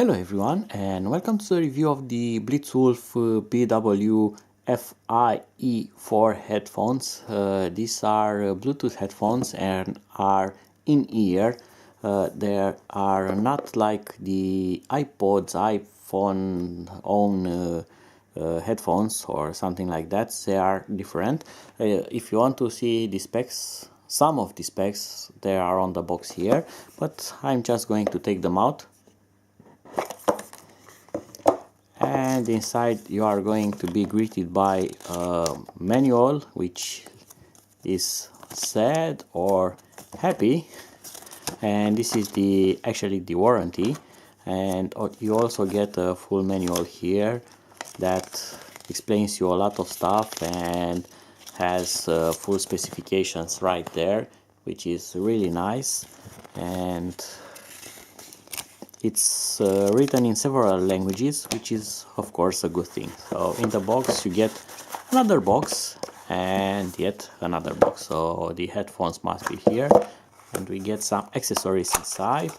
Hello everyone and welcome to the review of the Blitzwolf BW-FYE4 headphones. These are Bluetooth headphones and are in-ear. They are not like the iPhone own headphones or something like that. They are different. If you want to see the specs, some of the specs, they are on the box here, but I'm just going to take them out. And inside you are going to be greeted by a manual which is sad or happy, and this is actually the warranty, and you also get a full manual here that explains you a lot of stuff and has full specifications right there, which is really nice. And it's written in several languages, which is of course a good thing. So in the box you get another box and yet another box. So the headphones must be here, and we get some accessories inside.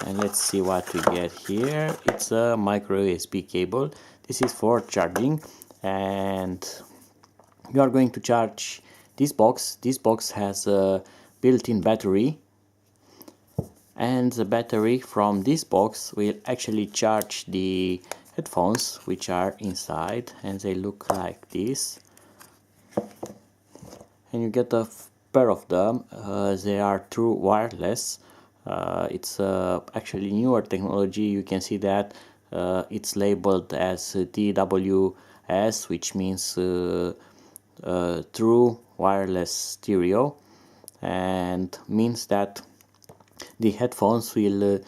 And let's see what we get here. It's a micro USB cable. This is for charging, and you are going to charge this box. This box has a built-in battery, and the battery from this box will actually charge the headphones which are inside, and they look like this. And you get a pair of them. They are true wireless. It's actually newer technology. You can see that it's labeled as TWS, which means true wireless stereo, and means that the headphones will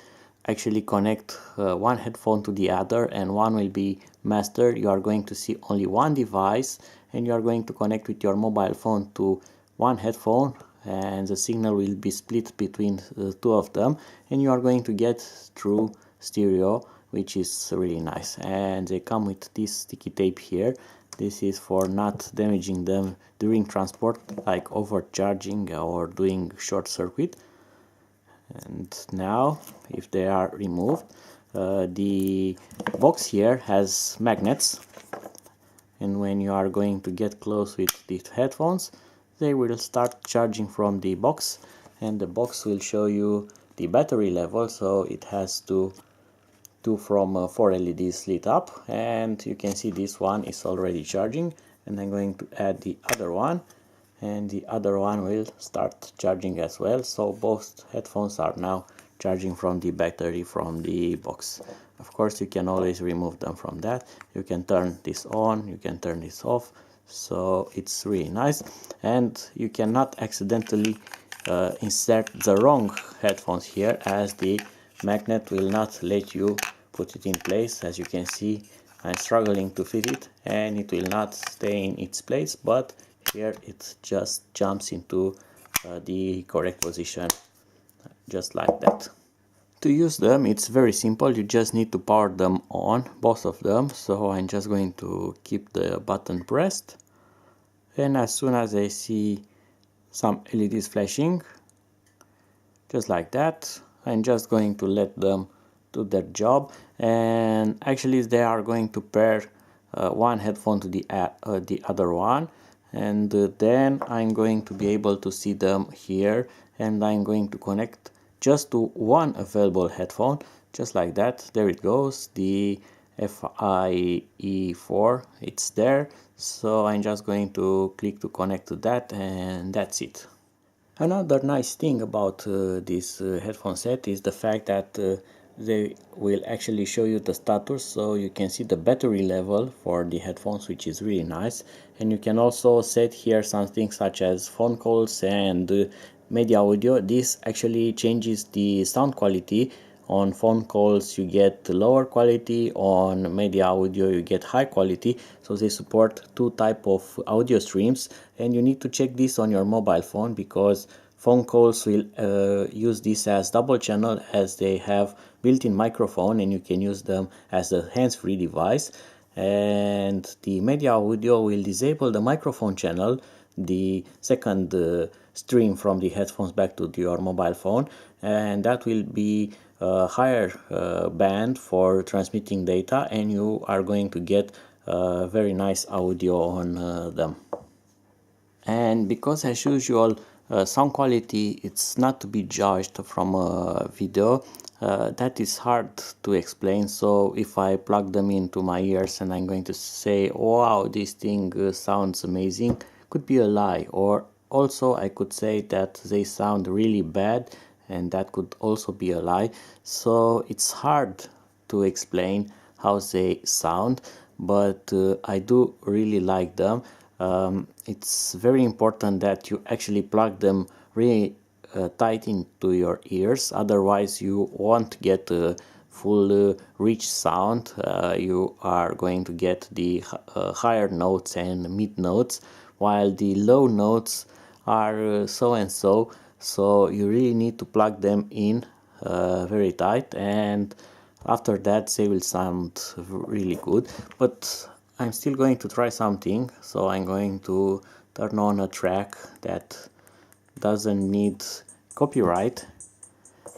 actually connect one headphone to the other, and one will be master. You are going to see only one device, and you are going to connect with your mobile phone to one headphone, and the signal will be split between the two of them, and you are going to get true stereo, which is really nice. And they come with this sticky tape here. This is for not damaging them during transport, like overcharging or doing short circuit. And now, if they are removed, the box here has magnets, and when you are going to get close with the headphones, they will start charging from the box, and the box will show you the battery level. So it has two from 4 LEDs lit up, and you can see this one is already charging, and I'm going to add the other one, and the other one will start charging as well. So both headphones are now charging from the battery from the box. Of course, you can always remove them from that. You can turn this on, you can turn this off, so it's really nice. And you cannot accidentally insert the wrong headphones here, as the magnet will not let you put it in place. As you can see, I'm struggling to fit it, and it will not stay in its place, but here it just jumps into the correct position, just like that. To use them, it's very simple. You just need to power them on, both of them. So I'm just going to keep the button pressed, and as soon as I see some LEDs flashing, just like that, I'm just going to let them do their job. And actually they are going to pair one headphone to the other one, and then I'm going to be able to see them here, and I'm going to connect just to one available headphone, just like that. There it goes, the FYE4, it's there. So I'm just going to click to connect to that, and that's it. Another nice thing about this headphone set is the fact that they will actually show you the status, so you can see the battery level for the headphones, which is really nice. And you can also set here something such as phone calls and media audio. This actually changes the sound quality. On phone calls you get lower quality, on media audio you get high quality. So they support two type of audio streams, and you need to check this on your mobile phone, because phone calls will use this as double channel, as they have built-in microphone, and you can use them as a hands-free device. And the media audio will disable the microphone channel, the second stream from the headphones back to your mobile phone, and that will be a higher band for transmitting data, and you are going to get very nice audio on them. And because as usual sound quality it's not to be judged from a video, that is hard to explain. So if I plug them into my ears and I'm going to say, wow, this thing sounds amazing, could be a lie. Or also I could say that they sound really bad, and that could also be a lie. So it's hard to explain how they sound, but I do really like them. It's very important that you actually plug them really tight into your ears, otherwise you won't get a full rich sound. You are going to get the higher notes and mid notes, while the low notes are so and so. So you really need to plug them in very tight, and after that they will sound really good. But I'm still going to try something, so I'm going to turn on a track that doesn't need copyright,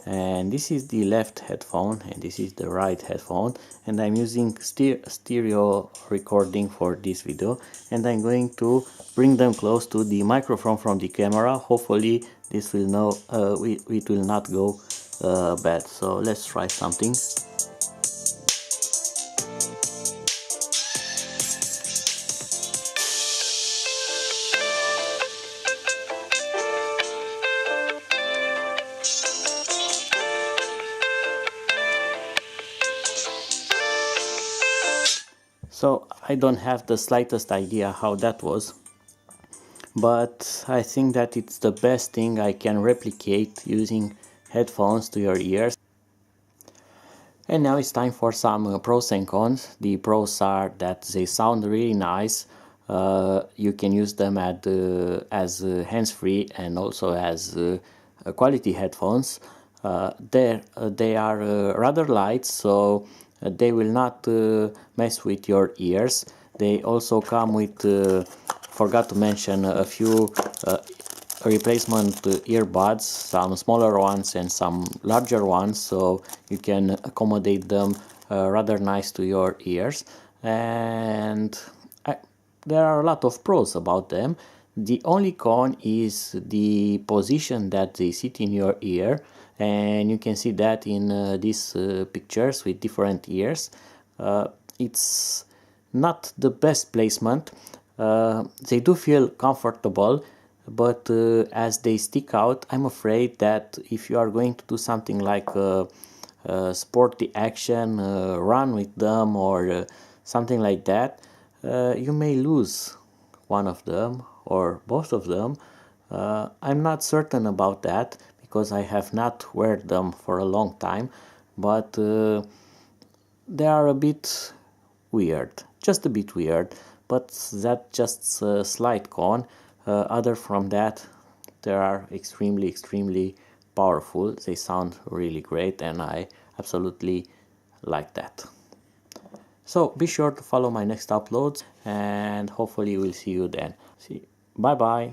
and this is the left headphone and this is the right headphone, and I'm using stereo recording for this video, and I'm going to bring them close to the microphone from the camera. Hopefully this will it will not go bad. So let's try something. So I don't have the slightest idea how that was, but I think that it's the best thing I can replicate using headphones to your ears. And now it's time for some pros and cons. The pros are that they sound really nice. You can use them as hands-free and also as quality headphones. They are rather light, so they will not mess with your ears. They also come with, forgot to mention, a few replacement earbuds, some smaller ones and some larger ones, so you can accommodate them rather nice to your ears. And there are a lot of pros about them. The only con is the position that they sit in your ear, and you can see that in these pictures with different ears. It's not the best placement. They do feel comfortable, but as they stick out, I'm afraid that if you are going to do something like sporty action, run with them or something like that, you may lose one of them or both of them. I'm not certain about that because I have not worn them for a long time, but they are a bit weird, just a bit weird, but that's just a slight con. Other from that, they are extremely powerful. They sound really great, and I absolutely like that. So be sure to follow my next uploads, and hopefully we'll see you then. Bye bye.